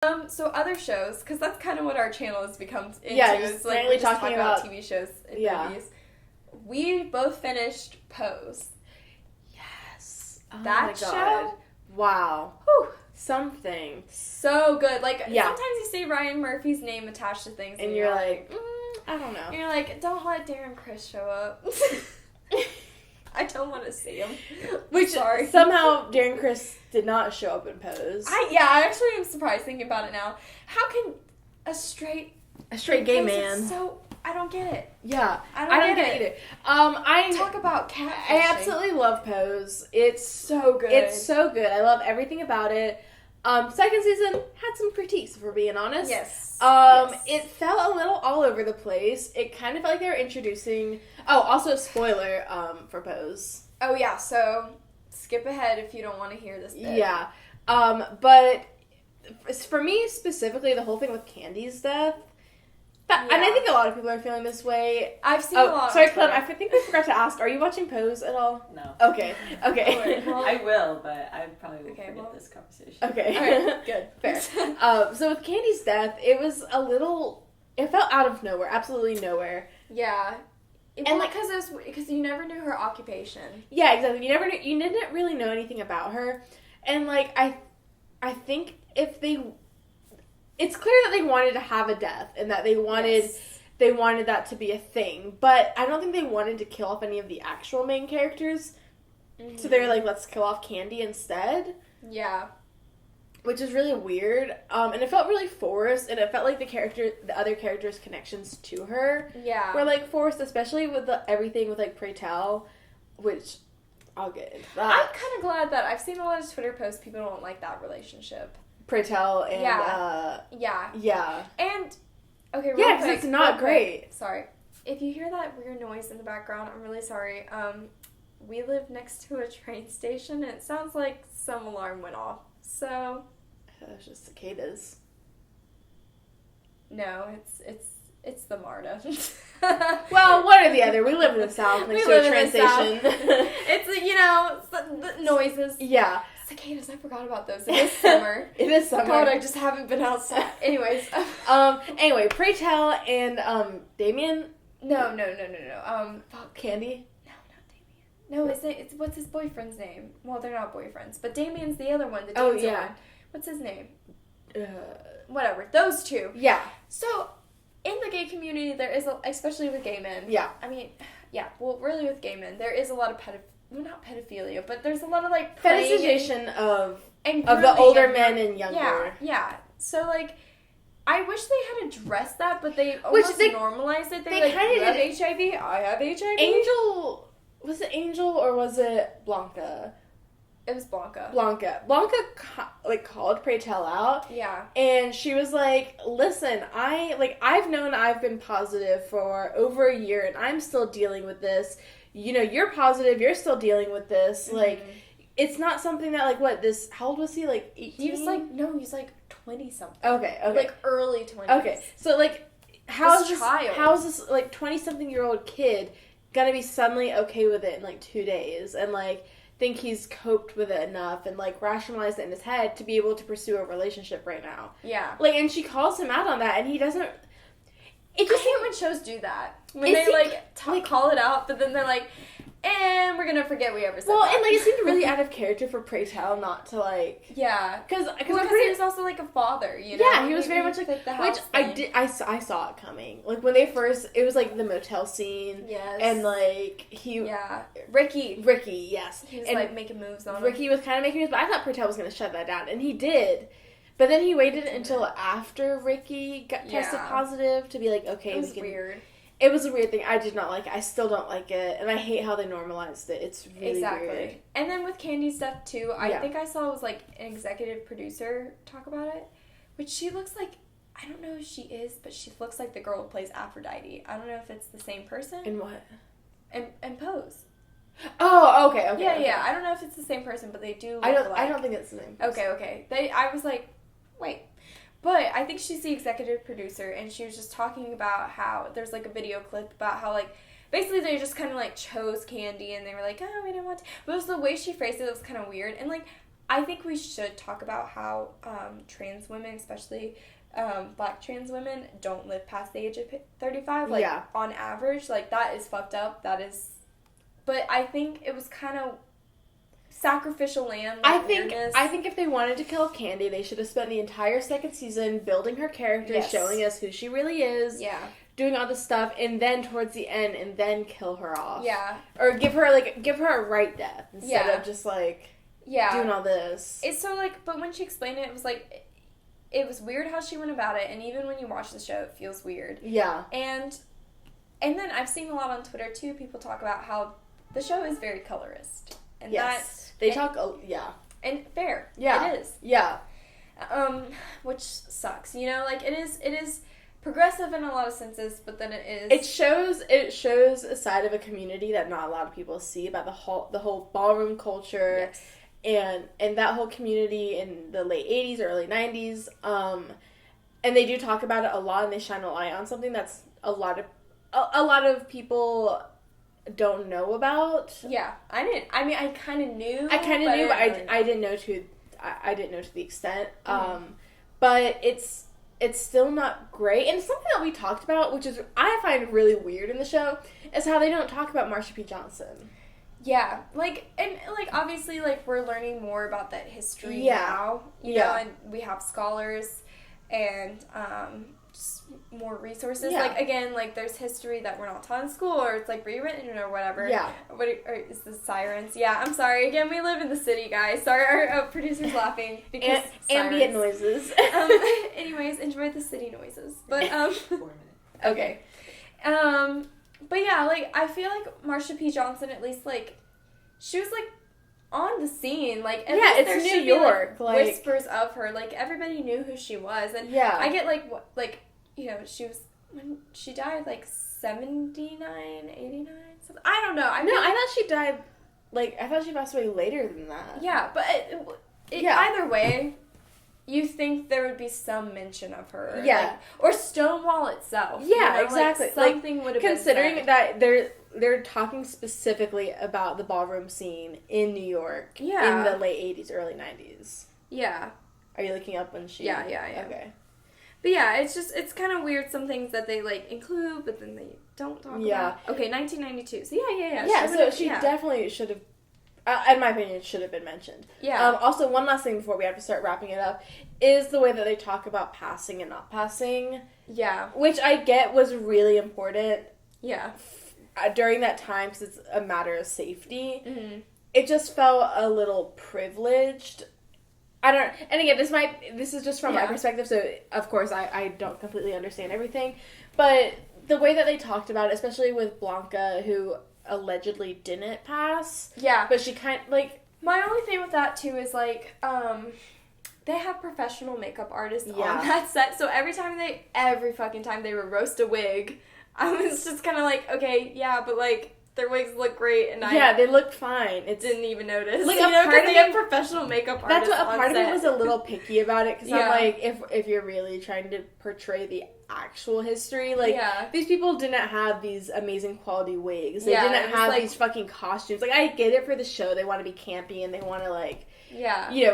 So other shows, because that's kind of what our channel has become into. Yeah, is like we just talk about TV shows and movies. We both finished Pose. Yes. Oh that show. Wow. Whew. Something. So good. Like, sometimes you see Ryan Murphy's name attached to things, and you're like, I don't know. And you're like, don't let Darren Criss show up. I don't want to see him. Which, sorry. Somehow Darren Criss did not show up in Pose. I actually am surprised thinking about it now. How can a straight gay man. So I don't get it. Yeah, I don't get it either. Talk about catfishing. I absolutely love Pose. It's so good. It's so good. I love everything about it. Second season had some critiques, if we're being honest. Yes. It felt a little all over the place. It kind of felt like they were introducing. Oh, also spoiler. For Pose. Oh yeah. So skip ahead if you don't want to hear this bit. Yeah. But for me specifically, the whole thing with Candy's death. And I think a lot of people are feeling this way. I've seen a lot. Sorry, Clem. I think we forgot to ask. Are you watching Pose at all? No. Okay. I will, but I probably will forget this conversation. Okay. All right. Good. Fair. So with Candy's death, it was a little. It felt out of nowhere. Absolutely nowhere. Yeah. And because you never knew her occupation. Yeah, exactly. You didn't really know anything about her, and like I think if they. It's clear that they wanted to have a death and that they wanted that to be a thing, but I don't think they wanted to kill off any of the actual main characters. Mm-hmm. So they were like, let's kill off Candy instead. Yeah. Which is really weird. And it felt really forced, and it felt like the other characters' connections to her were like forced, especially with everything with like Pray Tell, which I'll get into that. I'm kind of glad that I've seen a lot of Twitter posts people don't like that relationship. Pray Tell and yeah. And okay, real quick, because it's not great. Sorry, if you hear that weird noise in the background, I'm really sorry. We live next to a train station, and it sounds like some alarm went off. So it's just cicadas. No, it's the MARTA. Well, one or the other. We live in the South next to a train station. It's the noises. Yeah. Cicadas, I forgot about those. It is summer. It is summer. God, I just haven't been outside. Anyways. Anyway, Pray Tell and, Damien? No. Candy? No, not Damien. No, it's what's his boyfriend's name? Well, they're not boyfriends, but Damien's the other one, the Damien one. What's his name? Whatever. Those two. Yeah. So, in the gay community, there is, especially with gay men. Yeah. I mean, yeah, well, really with gay men, there is a lot of not pedophilia, but there's a lot of, like, fetishization of the older men and younger. Yeah. So, like, I wish they had addressed that, but they almost normalized it. They kind of did. HIV? I have HIV. Angel, was it Angel or was it Blanca? It was Blanca. Blanca, called Pray Tell out. Yeah. And she was like, listen, I've known I've been positive for over a year, and I'm still dealing with this. You know, you're positive, you're still dealing with this. Mm-hmm. Like, it's not something that, how old was he? Like, 18? He was like 20-something. Okay. Like, early 20s. Okay, so, like, how is this 20-something-year-old kid gonna be suddenly okay with it in, 2 days? And, think he's coped with it enough and, rationalized it in his head to be able to pursue a relationship right now. Yeah. And she calls him out on that, and he doesn't... I hate when shows do that. When they call it out, but then they're like, and we're gonna forget we ever said that. Well, and, it seemed really out of character for Pray Tell not to, Yeah. Because he was also, a father, you know? Yeah, he was very much, the house which I saw it coming. When they first... It was, the motel scene. Yes. And, he... Yeah. Ricky, yes. He was, making moves on Ricky was kind of making moves, but I thought Pray Tell was going to shut that down, and he did. But then he waited until after Ricky got tested positive to be okay, it was weird. It was a weird thing. I did not like it. I still don't like it. And I hate how they normalized it. It's really weird. And then with Candy's stuff, too, I think I saw it was, an executive producer talk about it. Which she looks like... I don't know if she is, but she looks like the girl who plays Aphrodite. I don't know if it's the same person. In what? In Pose. Oh, okay. Yeah. I don't know if it's the same person, but they do look I don't think it's the same person. Okay. I was like... Wait. But I think she's the executive producer, and she was just talking about how there's, a video clip about how, basically they just kind of, chose Candy, and they were like, oh, we didn't want to. But it was the way she phrased it that was kind of weird. And, I think we should talk about how trans women, especially Black trans women, don't live past the age of 35. Like, on average, like, that is fucked up. That is... But I think it was kind of sacrificial lamb. Like, I think if they wanted to kill Candy, they should have spent the entire second season building her character, showing us who she really is. Yeah. Doing all this stuff, and then towards the end, and then kill her off. Yeah. Or give her a right death instead of just, like, doing all this. It's so, like, but when she explained it, it was, like, it was weird how she went about it, and even when you watch the show, it feels weird. Yeah. And then I've seen a lot on Twitter, too, people talk about how the show is very colorist. And and fair. Yeah. It is. Yeah. Which sucks, you know, like, it is progressive in a lot of senses, but then it is... It shows a side of a community that not a lot of people see about the whole ballroom culture, and that whole community in the late 80s, early 90s, and they do talk about it a lot, and they shine a light on something that's a lot of people don't know about. Yeah, I kind of knew. But I didn't know to the extent. But it's still not great. And something that we talked about, which is I find really weird in the show, is how they don't talk about Marsha P. Johnson. Yeah, obviously, we're learning more about that history now, you know, and we have scholars and just more resources. Yeah. Again, there's history that we're not taught in school, or it's, rewritten or whatever. Yeah. Or is this sirens? Yeah, I'm sorry. Again, we live in the city, guys. Sorry, our producer's laughing. Because ambient noises. Anyways, enjoy the city noises. But, 4 minutes. Okay. But yeah, I feel like Marsha P. Johnson, at least, she was, on the scene. At least it's there New should York. Be, whispers of her. Everybody knew who she was. And I get, you know, she was, when she died, 79, 89, something. I don't know. I thought she died, I thought she passed away later than that. Yeah, but either way, you think there would be some mention of her. Yeah. Or Stonewall itself. Yeah, you know? exactly. Something would have been considering said. that they're talking specifically about the ballroom scene in New York in the late 80s, early 90s. Yeah. Are you looking up when she... Yeah. Okay. But yeah, it's kind of weird, some things that they, include, but then they don't talk about. Okay, 1992. So yeah. Yeah, she definitely should have... in my opinion, it should have been mentioned. Yeah. Also, one last thing before we have to start wrapping it up is the way that they talk about passing and not passing. Yeah. Which I get was really important. Yeah. During that time, because it's a matter of safety. Mm-hmm. It just felt a little privileged. I don't... And again, this is just from my perspective, so of course I don't completely understand everything. But the way that they talked about it, especially with Blanca, who... allegedly didn't pass. Yeah. But she my only thing with that, too, is, they have professional makeup artists on that set, so every fucking time they would roast a wig, I was just kind of okay, yeah, but, their wigs look great, and they look fine. Didn't even notice. Because they have professional makeup artists. That's what a part of me was a little picky about it, because I'm if you're really trying to portray the actual history, these people didn't have these amazing quality wigs. They didn't have these fucking costumes. I get it for the show. They want to be campy, and they want to,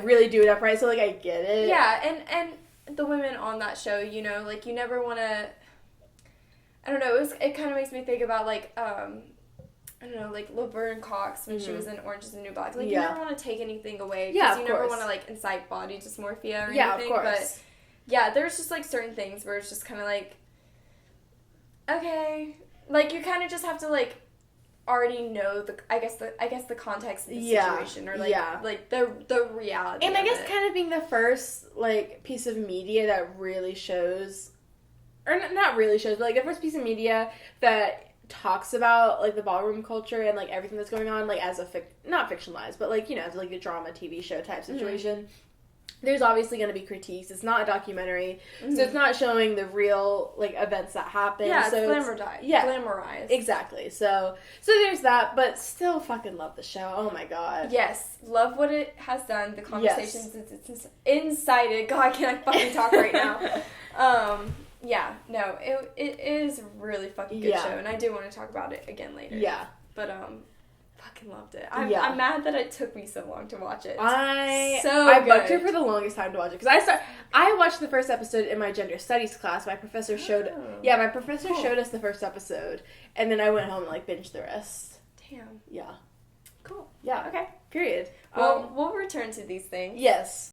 really do it up right. So, I get it. Yeah, and the women on that show, you know, you never want to, I don't know, it kind of makes me think about, I don't know, Laverne Cox when she was in Orange is the New Black. You never want to take anything away. Because you never want to, incite body dysmorphia or anything. Yeah, of course. But, yeah, there's just, certain things where it's just kind of, okay. You kind of just have to, already know the context of the situation. Or, the reality And I guess it. kind of being the first, piece of media that really shows... Or not really shows, but, the first piece of media that... talks about the ballroom culture and everything that's going on as a not fictionalized but as a drama TV show type situation. There's obviously going to be critiques. It's not a documentary, so it's not showing the real events that happen. Yeah, so it's glamorized. Exactly. So there's that, but still fucking love the show. Oh my god. Yes, love what it has done. The conversations it's incited. God, I can't fucking talk right now. Yeah, no, it is a really fucking good show, and I do want to talk about it again later. Yeah. But, fucking loved it. I'm mad that it took me so long to watch it. I good. bugged her for the longest time to watch it because I watched the first episode in my gender studies class. My professor showed us the first episode, and then I went home and like binged the rest. Damn. Yeah. Cool. Yeah. Okay. Period. Well, we'll return to these things. Yes.